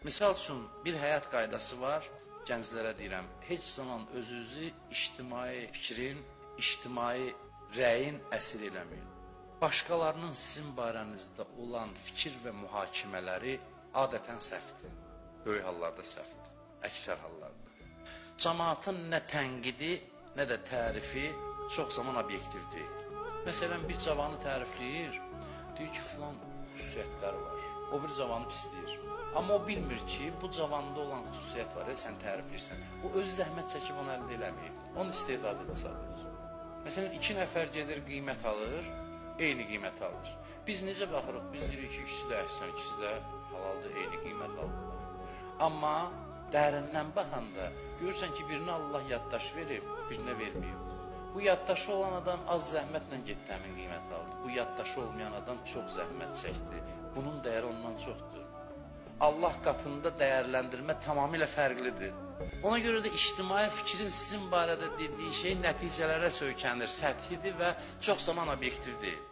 Misal üçün, bir həyat qaydası var, gənclərə deyirəm, heç zaman özünüzü ictimai fikrin, ictimai rəyin əsir eləməyin. Başqalarının sizin barənizdə olan fikir və mühakimələri adətən səhvdir, böyük hallarda səhvdir, əksər hallarda. Cəmaatın nə tənqidi, nə də tərifi çox zaman obyektiv deyil. Məsələn, bir cavanı tərifləyir, deyir ki, filan xüsusiyyətləri var, o bir cavanı pisləyir. Amma o bilmir ki, bu cavanda olan xüsusiyyət var, sən tərifləyirsən. O öz zəhmət çəkib onu əldə eləməyib, onun istedadıdır sadəcə. Məsələn, iki nəfər gedir, qiymət alır, eyni qiymət alır. Biz necə baxırıq? Biz deyirik ki, ikisi də əhsən, ikisi də halaldır, eyni qiymət alırlar. Amma dərindən baxanda görürsən ki, birinə Allah yaddaş verib, birinə verməyib. Bu yaddaşı olan adam az zəhmətlə getdi həmin qiymət aldı. Bu yaddaşı olmayan adam çox zəhmət çəkdi. Bunun dəyəri ondan çoxdur. Allah qatında dəyərləndirmə tamamilə fərqlidir. Ona görə də ictimai fikrin sizin barədə dediyi şey nəticələrə söykənir, səthidir və çox zaman obyektiv deyil.